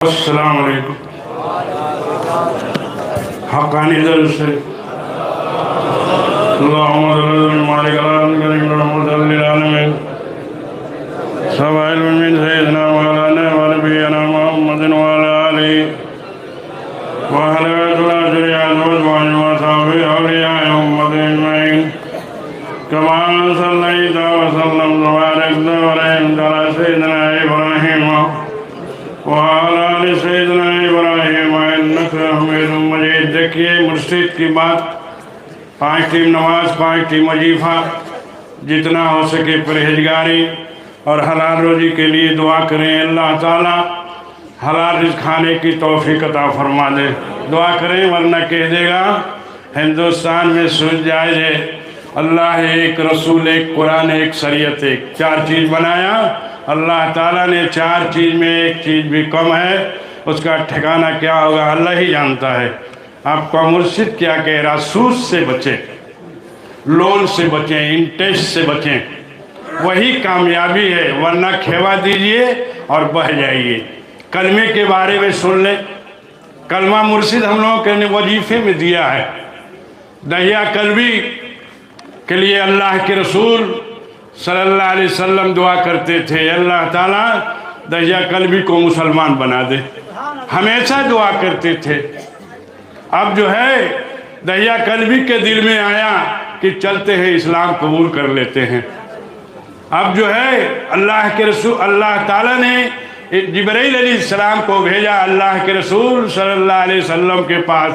अस्सलाम वालेकुम। हक़ानी दर से देखिए मुर्शिद की बात, 5 टाइम नमाज, 5 टाइम वजीफ़ा, जितना हो सके परहेजगारी और हलाल रोज़ी के लिए दुआ करें। अल्लाह ताला हलाल रिज़्क़ खाने की तौफ़ीक़ अता फरमा दे। दुआ करें वरना कह देगा हिंदुस्तान में सूझ जाए अल्लाह एक, रसूल एक, कुरान एक, शरीयत एक, 4 चीज़ बनाया। अल्लाह ताला ने 4 चीज़ में एक चीज़ भी कम है, उसका ठिकाना क्या होगा अल्लाह ही जानता है। आपका मुर्शिद क्या कह रहा? सूद से बचें, लोन से बचें, इंटरेस्ट से बचें, वही कामयाबी है, वरना खेवा दीजिए और बह जाइए। कलमे के बारे में सुन लें। कलमा मुर्शिद हम लोगों के वजीफे में दिया है। दहिया कल्बी के लिए अल्लाह के रसूल सल्लल्लाहु अलैहि वसल्लम दुआ करते थे, अल्लाह ताला दहिया कल्बी को मुसलमान बना दे, हमेशा दुआ करते थे। अब जो है दहिया कल्बी के दिल में आया कि चलते हैं इस्लाम कबूल कर लेते हैं। अब जो है अल्लाह के रसूल, अल्लाह ताला ने जिब्राइल अलैहिस्सलाम को भेजा अल्लाह के रसूल सल्लल्लाहु अलैहि वसल्लम के पास।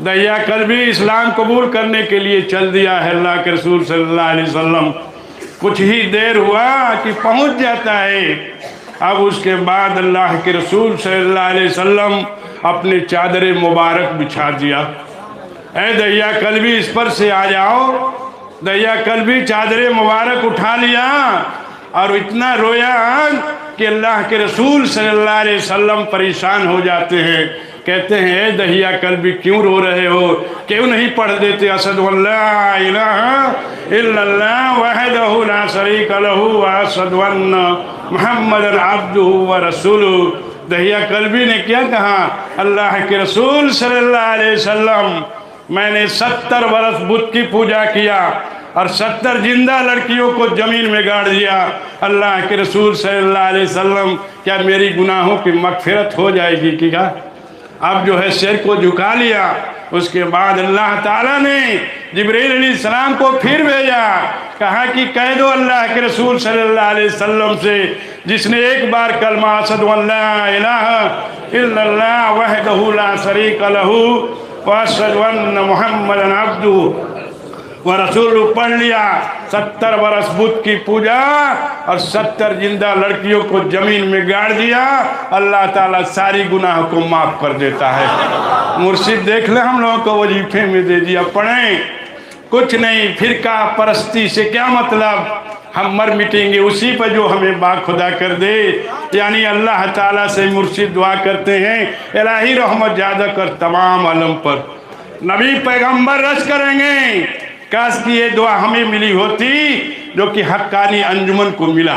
दहिया कल्बी इस्लाम कबूल करने के लिए चल दिया है अल्लाह के रसूल सल्लल्लाहु अलैहि वसल्लम। कुछ ही देर हुआ कि पहुंच जाता है। अब उसके बाद अल्लाह के रसूल सल्लल्लाहु अलैहि वसल्लम अपने चादर मुबारक बिछा दिया। ऐ दहिया कल्बी इस पर से आ जाओ। दहिया कल्बी चादर मुबारक उठा लिया और इतना रोया कि अल्लाह के रसूल सल्लल्लाहु अलैहि वसल्लम परेशान हो जाते हैं। कहते हैं ऐ दहिया कल्बी क्यों रो रहे हो, क्यों नहीं पढ़ देते अशहदु अल्ला इलाहा इल्लल्लाह वहदहु ला शरीका लहू व अशहदु अन्ना मुहम्मदन अब्दुहु व रसूलुहु। दहिया कल्बी ने क्या कहा? अल्लाह के रसूल सल्लल्लाहु अलैहि वसल्लम, मैंने 70 बरस बुत की पूजा किया और 70 जिंदा लड़कियों को जमीन में गाड़ दिया। अल्लाह के रसूल सल्लल्लाहु अलैहि वसल्लम, क्या मेरी गुनाहों की मगफिरत हो जाएगी कि क्या? अब जो है सिर को झुका लिया। उसके बाद अल्लाह ताला ने जिब्रील अलैहिस्सलाम को फिर भेजा, कहा कि कह दो अल्लाह के रसूल सल्लल्लाहु अलैहि वसल्लम से, जिसने एक बार कलमा अशहदु अल्ला इलाहा इल्लल्लाह वहदहु ला शरीका लहू व अशहदु अन्ना मुहम्मदन अब्दुहु व रसूलुहु पढ़ लिया। 70 बरस बुत की पूजा और 70 जिंदा लड़कियों को जमीन में गाड़ दिया। अल्लाह ताला सारी गुनाह को माफ कर देता है। मुर्शिद देख ले हम लोगों को वजीफे में दे दिया, पढ़ें कुछ नहीं। फिरका परस्ती से क्या मतलब? हम मर मिटेंगे उसी पर जो हमें बाखुदा कर दे। यानी अल्लाह ताला से मुर्शिद दुआ करते हैं, इलाही रहमत ज़्यादा कर तमाम आलम पर। नबी पैगंबर रश करेंगे, काश कि ये दुआ हमें मिली होती जो कि हक्कानी अंजुमन को मिला।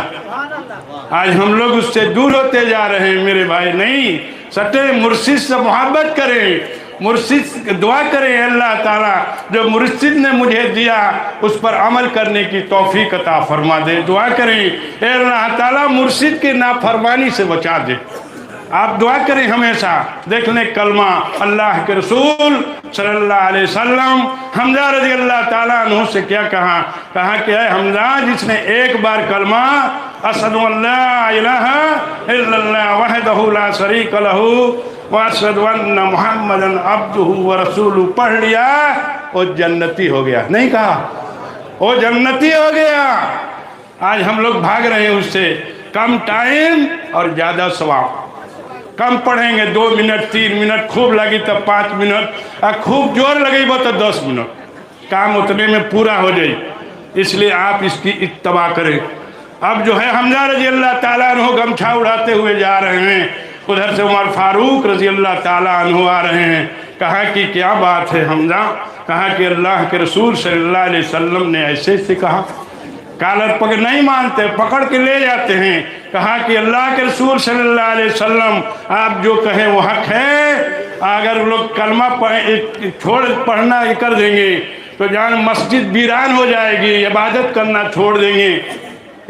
आज हम लोग उससे दूर होते जा रहे हैं मेरे भाई। नहीं, सटे मुर्शिद से मोहब्बत करें, मुर्शिद दुआ करें अल्लाह ताला जो मुर्शिद ने मुझे दिया उस पर अमल करने की तौफीक अता फरमा दे। दुआ करें ए अल्लाह ताला मुर्शिद की नाफरमानी से बचा दे। आप दुआ करें हमेशा। देख लें कलमा अल्लाह के रसूल सल्लल्लाहु अलैहि वसल्लम हमजा रज़ी अल्लाह ताला अन्हु से क्या कहा? कहा कि है हमजा, जिसने एक बार कलमा अशहदु अल्ला इलाहा इल्लल्लाह वहदहु ला शरीका लहू व अशहदु अन्ना मुहम्मदन अब्दुहु व रसूलुहु पढ़ लिया, वो जन्नती हो गया। नहीं कहा वो जन्नती हो गया। आज हम लोग भाग रहे हैं उससे। कम टाइम और ज़्यादा सवाब। कम पढ़ेंगे 2 मिनट 3 मिनट, खूब लगी तो 5 मिनट, और खूब जोर लगेगा तो 10 मिनट, काम उतने में पूरा हो जाए। इसलिए आप इसकी इत्तबा करें। अब जो है हमजा रज़ी अल्लाह ताला अन्हु गमछा उड़ाते हुए जा रहे हैं, उधर से उमर फारूक रज़ी अल्लाह ताला अन्हु आ रहे हैं। कहा कि क्या बात है हमजा? कहा कि अल्लाह के रसूल सल्लल्लाहु अलैहि वसल्लम ने ऐसे से कहा। कॉलर पकड़ नहीं मानते, पकड़ के ले जाते हैं। कहा कि अल्लाह के रसूल सल्लल्लाहु अलैहि वसल्लम आप जो कहें वो हक है, अगर लोग कलमा छोड़ पढ़ना कर देंगे तो जान मस्जिद वीरान हो जाएगी, इबादत करना छोड़ देंगे।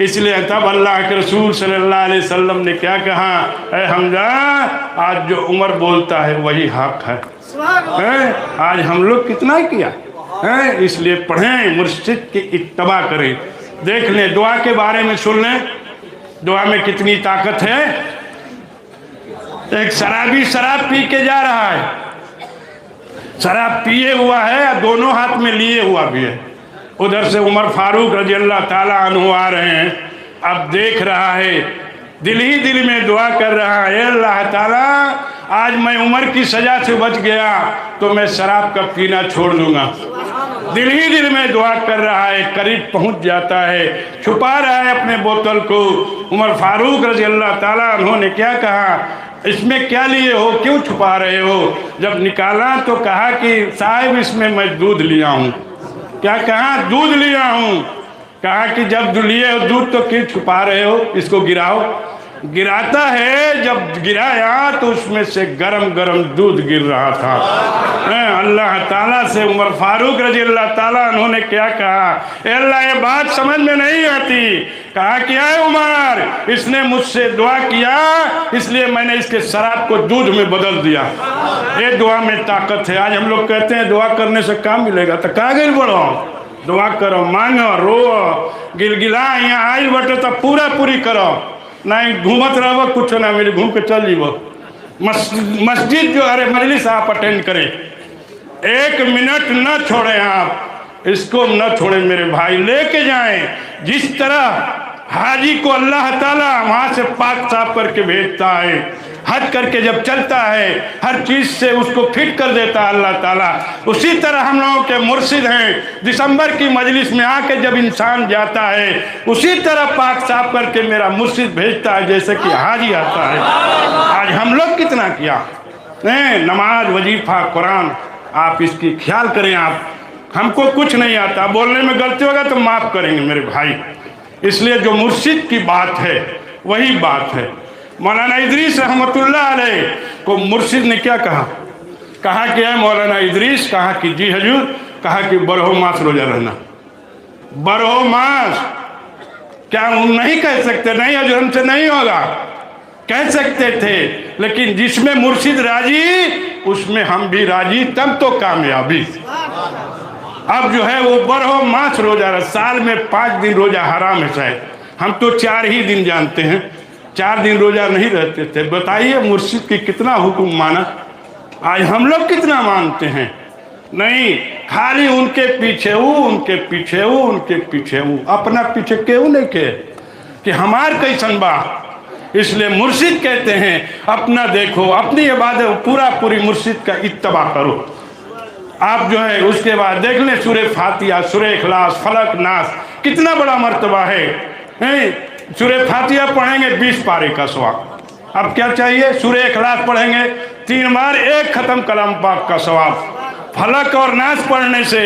इसलिए तब अल्लाह के रसूल सल्लल्लाहु अलैहि वसल्लम ने क्या कहा, ऐ हमजा आज जो उमर बोलता है वही हक है। आज हम लोग कितना किया है, इसलिए पढ़ें, मुर्शिद की इत्तबा करें। देख लें, दुआ के बारे में सुन लें, दुआ में कितनी ताकत है। एक शराबी शराब पी के जा रहा है, शराब पिए हुआ है, दोनों हाथ में लिए हुआ भी है। उधर से उमर फारूक रजी अल्लाह ताला अन्हु आ रहे हैं। अब देख रहा है, दिल ही दिल में दुआ कर रहा है, अल्लाह ताला आज मैं उमर की सजा से बच गया तो मैं शराब का पीना छोड़ दूंगा। दिल ही दिल में दुआ कर रहा है, करीब पहुंच जाता है, छुपा रहा है अपने बोतल को। उमर फारूक रजी अल्लाह ताला उन्होंने क्या कहा, इसमें क्या लिए हो, क्यों छुपा रहे हो? जब निकाला तो कहा कि साहिब इसमें मैं दूध लिया हूँ। क्या कहा? दूध लिया हूँ। कहा कि जब लिए हो दूध तो क्यों छुपा रहे हो, इसको गिराओ। गिराता है, जब गिराया तो उसमें से गरम गरम दूध गिर रहा था। अल्लाह ताला से उमर फारूक रजी अल्लाह ताला उन्होंने क्या कहा, अल्लाह ये बात समझ में नहीं आती। कहा कि आए उमर, इसने मुझसे दुआ किया इसलिए मैंने इसके शराब को दूध में बदल दिया। ये दुआ में ताकत है। आज हम लोग कहते हैं दुआ करने से काम मिलेगा, तो कहाँ गिर बढ़ो, दुआ करो, मांगो, रो, गिलगिला यहाँ आई बटे तो पूरा पूरी करो, नहीं घूमत रहो, कुछ ना मेरे घूम के चल जीवो। मस्जिद जो अरे मजलिस आप अटेंड करें, 1 मिनट न छोड़ें, आप इसको न छोड़ें मेरे भाई, लेके जाएं। जिस तरह हाजी को अल्लाह ताला वहाँ से पाक साफ करके भेजता है, हज करके जब चलता है हर चीज़ से उसको फिट कर देता है अल्लाह ताला, उसी तरह हम लोगों के मुर्शिद हैं। दिसंबर की मजलिस में आके जब इंसान जाता है उसी तरह पाक साफ करके मेरा मुर्शिद भेजता है जैसे कि हाजी आता है। आज हम लोग कितना किया, नमाज, वजीफा, कुरान, आप इसकी ख्याल करें। आप हमको कुछ नहीं आता, बोलने में गलती होगा तो माफ़ करेंगे मेरे भाई। इसलिए जो मुर्शिद की बात है वही बात है। मौलाना इदरीस रहमतुल्लाह अलैह को मुर्शिद ने क्या कहा, कहा कि है मौलाना इदरीस, कहा कि जी हजूर, कहा कि बरहो मास रोजा रहना। बरहो मास क्या हम नहीं कह सकते? नहीं हजूर, हमसे नहीं होगा, कह सकते थे, लेकिन जिसमें मुर्शिद राजी उसमें हम भी राजी, तब तो कामयाबी। अब जो है वो बरहो मास रोजा रहा, साल में 5 दिन रोजा हराम है शायद, हम तो 4 ही दिन जानते हैं, 4 दिन रोजा नहीं रहते थे। बताइए मुर्शिद की कितना हुक्म माना, आज हम लोग कितना मानते हैं? नहीं, खाली उनके पीछे वो, उनके पीछे वो, उनके वो, अपना पीछे क्यों नहीं के कि हमार कैसन बा। इसलिए मुर्शिद कहते हैं अपना देखो, अपनी इबादत पूरी मुर्शिद का इत्तबा करो। आप जो है उसके बाद देख लें सूरह फातिहा, सूरह इखलास, फलक, नास, कितना बड़ा मर्तबा है। सूरह फातिहा पढ़ेंगे 20 पारे का सवाब। अब क्या चाहिए? सूरह इखलास पढ़ेंगे 3 बार, 1 खत्म कलाम पाक का सवाब। फलक और नास पढ़ने से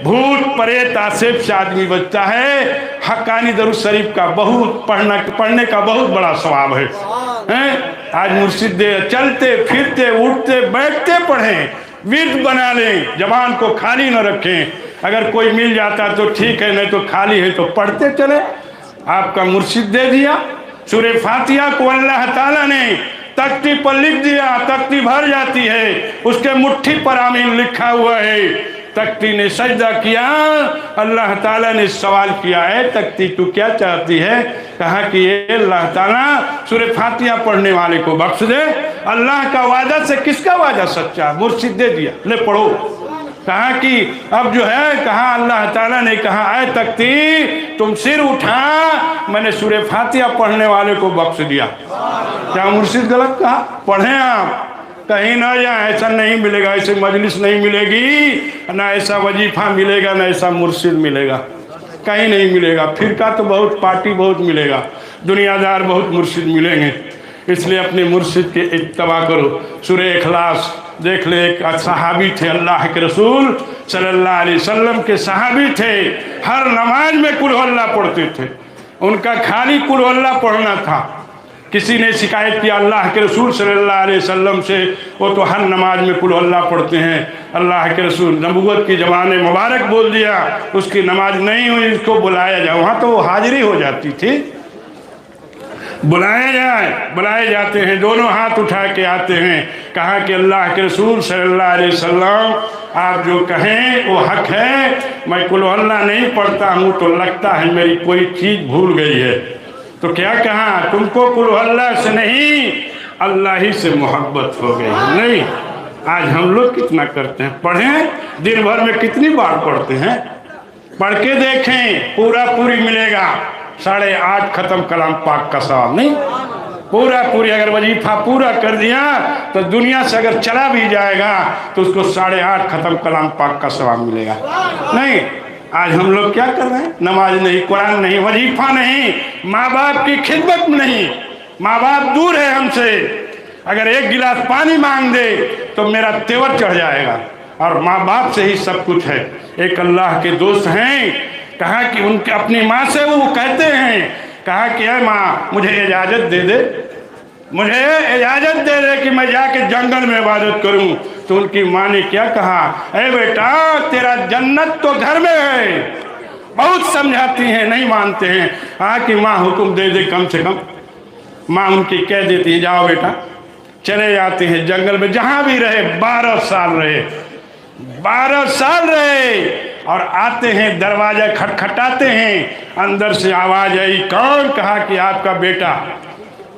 भूत प्रेत आसेब से आदमी बचता है। हक्कानी दरूद शरीफ का बहुत पढ़ने का बहुत बड़ा सवाब है। आज मुर्शिद दे चलते फिरते उठते बैठते पढ़ें, विर्द बना लें, जबान को खाली न रखें। अगर कोई मिल जाता तो ठीक है, नहीं तो खाली है तो पढ़ते चले। आपका मुर्शिद दे दिया। सूरह फातिहा को अल्लाह ताला ने तख्ती पर लिख दिया, तख्ती भर जाती है, उसके मुट्ठी पर आमीन लिखा हुआ है। तख्ती ने सजदा किया, अल्लाह ताला ने सवाल किया है तख्ती तू क्या चाहती है? कहा कि ये अल्लाह ताला सूरह फातिहा पढ़ने वाले को बख्श दे। अल्लाह का वादा से किसका वादा सच्चा? मुर्शिद दे दिया, ले पढ़ो। कहा कि अब जो है, कहा अल्लाह ताला ने कहा ऐ तख्ती तुम सिर उठा, मैंने सूरह फातिहा पढ़ने वाले को बख्श दिया। क्या मुर्शिद गलत कहा? पढ़ें आप, कहीं ना जाए, ऐसा नहीं मिलेगा, ऐसे मजलिस नहीं मिलेगी, ना ऐसा वजीफा मिलेगा, ना ऐसा मुर्शिद मिलेगा, कहीं नहीं मिलेगा। फिरका तो बहुत, पार्टी बहुत मिलेगा, दुनियादार बहुत मुर्शिद मिलेंगे, इसलिए अपने मुर्शिद के इत्तबा करो। सूरह इखलास देख ले, एक सहाबी थे अल्लाह के रसूल सल्लल्लाहु अलैहि वसल्लम के सहाबी थे, हर नमाज में कुल अल्लाह पढ़ते थे, उनका खाली कुल अल्लाह पढ़ना था। किसी ने शिकायत किया अल्लाह के रसूल सल्लल्लाहु अलैहि वसल्लम से, वो तो हर नमाज में कुल अल्लाह पढ़ते हैं। अल्लाह के रसूल नबूवत की ज़बान मुबारक बोल दिया, उसकी नमाज नहीं हुई, इसको बुलाया जाए। वहाँ तो वो हाजिरी हो जाती थी, बुलाए जाते हैं, दोनों हाथ उठा के आते हैं। कहा कि अल्लाह के रसूल सल्लल्लाहु अलैहि वसल्लम आप जो कहें वो हक है, मैं कुल अल्लाह नहीं पढ़ता हूँ तो लगता है मेरी कोई चीज़ भूल गई है। तो क्या कहा, तुमको कुल अल्लाह से नहीं अल्लाह ही से मोहब्बत हो गई नहीं। आज हम लोग कितना करते हैं, पढ़ें दिन भर में कितनी बार पढ़ते हैं, पढ़ के देखें, पूरी मिलेगा। 8.5 ख़त्म कलाम पाक का सवाब नहीं, पूरी अगर वजीफा पूरा कर दिया तो दुनिया से अगर चला भी जाएगा तो उसको 8.5 ख़त्म कलाम पाक का सवाब मिलेगा। नहीं, आज हम लोग क्या कर रहे हैं, नमाज नहीं, कुरान नहीं, वजीफा नहीं, माँ बाप की खिदमत नहीं, माँ बाप दूर है हमसे। अगर एक गिलास पानी मांग दे तो मेरा तेवर चढ़ जाएगा, और माँ बाप से ही सब कुछ है। एक अल्लाह के दोस्त हैं, कहा कि उनके अपनी माँ से वो कहते हैं, कहा कि अरे माँ मुझे इजाज़त दे दे, मुझे इजाज़त दे दे कि मैं जाके जंगल में इबादत करूं। तो उनकी माँ ने क्या कहा, अरे बेटा तेरा जन्नत तो घर में है। बहुत समझाती हैं, नहीं मानते हैं। हाँ कि माँ हुक्म दे दे कम से कम। माँ उनकी कह देती है जाओ बेटा, चले जाते हैं जंगल में। जहाँ भी रहे 12 साल रहे, 12 साल रहे, और आते हैं दरवाज़ा खटखटाते हैं, अंदर से आवाज़ आई, कौन? कहा कि आपका बेटा।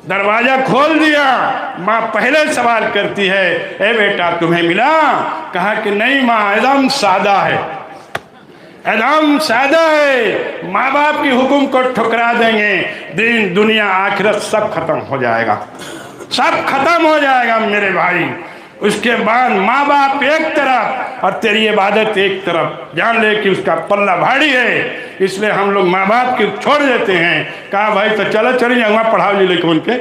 दरवाज़ा खोल दिया, माँ पहले सवाल करती है, ए बेटा तुम्हें मिला? कहा कि नहीं माँ, एकदम सादा है, एकदम सादा है। माँ बाप की हुक्म को ठुकरा देंगे, दिन दुनिया आखिरत सब खत्म हो जाएगा, सब खत्म हो जाएगा मेरे भाई। उसके बाद माँ बाप एक तरफ और तेरी इबादत एक तरफ, जान ले कि उसका पल्ला भारी है। इसलिए हम लोग माँ बाप की छोड़ देते हैं। कहा भाई तो चलो चलिए वहाँ पढ़ाओ जी, लेकिन उनके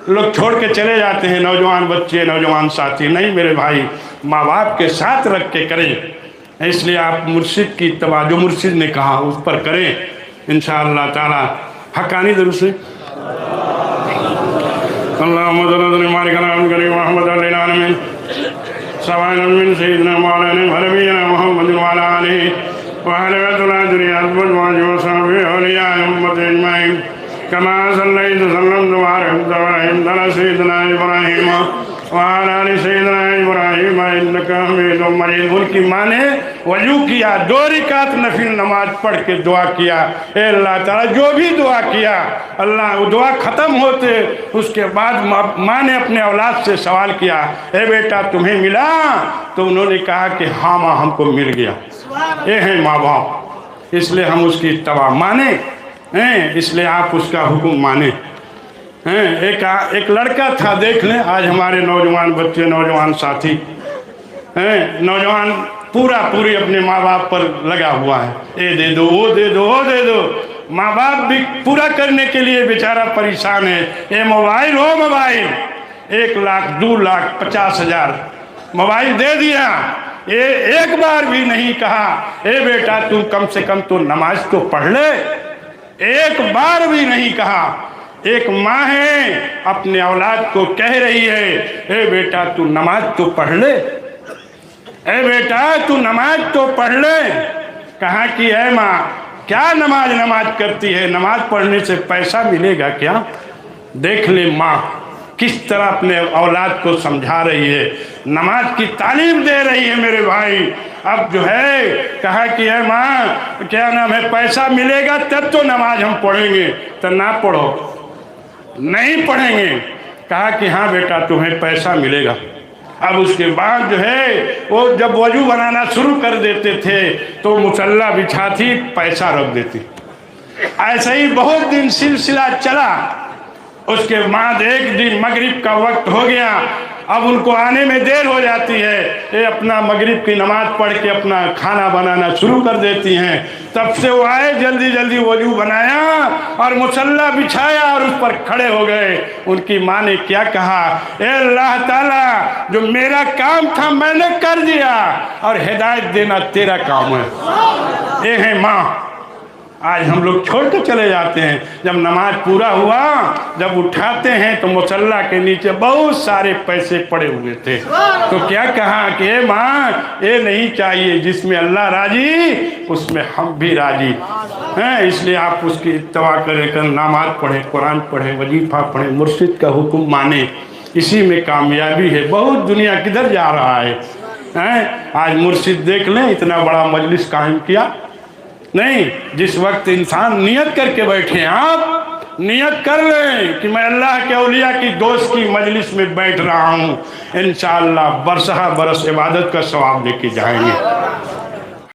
लोग छोड़ के चले जाते हैं, नौजवान बच्चे, नौजवान साथी। नहीं मेरे भाई, माँ बाप के साथ रख के करें। इसलिए आप मुर्शिद की इत्तबा, जो मुर्शिद ने कहा उस पर करें इंशाअल्लाह ताला। हक़ानी दरूद से उनकी माँ ने वजू किया, 2 रकात नफिल नमाज पढ़ के दुआ किया, ए अल्लाह ताला जो भी दुआ किया अल्लाह, वो दुआ ख़त्म होते उसके बाद माँ ने अपने औलाद से सवाल किया, ए बेटा तुम्हें मिला? तो उन्होंने कहा कि हाँ माँ हमको मिल गया। ये हैं माँ बाप, इसलिए हम उसकी इत्तबा माने हैं, इसलिए आप उसका हुक्म माने हैं। एक लड़का था, देख लें आज हमारे नौजवान बच्चे, नौजवान साथी हैं, नौजवान पूरी अपने माँ बाप पर लगा हुआ है, ये दे दो, वो दे दो, वो दे दो। माँ बाप भी पूरा करने के लिए बेचारा परेशान है। ये मोबाइल हो, मोबाइल 1 लाख 2 लाख 50,000 मोबाइल दे दिया। ये एक बार भी नहीं कहा, ए बेटा तू कम से कम तो नमाज तो पढ़ ले, एक बार भी नहीं कहा। एक माँ है अपने औलाद को कह रही है, ए बेटा तू नमाज तो पढ़ ले, ए बेटा तू नमाज तो पढ़ ले। कहा कि ऐ माँ क्या नमाज करती है, नमाज पढ़ने से पैसा मिलेगा क्या? देख ले माँ किस तरह अपने औलाद को समझा रही है, नमाज की तालीम दे रही है मेरे भाई। अब जो है कहा कि है माँ क्या नाम है, पैसा मिलेगा तब तो नमाज हम पढ़ेंगे, तो ना पढ़ो, नहीं पढ़ेंगे। कहा कि हाँ बेटा तुम्हें पैसा मिलेगा। अब उसके बाद जो है वो जब वजू बनाना शुरू कर देते थे तो मुसल्ला बिछाती, पैसा रख देती। ऐसा ही बहुत दिन सिलसिला चला। उसके बाद एक दिन मगरिब का वक्त हो गया, अब उनको आने में देर हो जाती है, ये अपना मगरिब की नमाज पढ़ के अपना खाना बनाना शुरू कर देती हैं। तब से वो आए, जल्दी जल्दी वजू बनाया और मुसल्ला बिछाया और उस पर खड़े हो गए। उनकी माँ ने क्या कहा, ए अल्लाह ताला, जो मेरा काम था मैंने कर दिया और हिदायत देना तेरा काम है। ये है माँ। आज हम लोग छोड़ के चले जाते हैं। जब नमाज पूरा हुआ, जब उठाते हैं तो मुसल्ला के नीचे बहुत सारे पैसे पड़े हुए थे। तो क्या कहा कि माँ, ये नहीं चाहिए, जिसमें अल्लाह राजी उसमें हम भी राजी हैं, इसलिए आप उसकी इत्तबा कर नमाज पढ़ें, कुरान पढ़ें, वजीफा पढ़ें, मुर्शिद का हुक्म माने, इसी में कामयाबी है। बहुत दुनिया किधर जा रहा है। आज मुर्शिद देख लें, इतना बड़ा मजलिस कायम किया नहीं। जिस वक्त इंसान नियत करके बैठे, आप नियत कर लें कि मैं अल्लाह के औलिया की दोस्त की मजलिस में बैठ रहा हूँ, इंशाअल्लाह बरसहा बरस इबादत का सवाब लेके जाएंगे।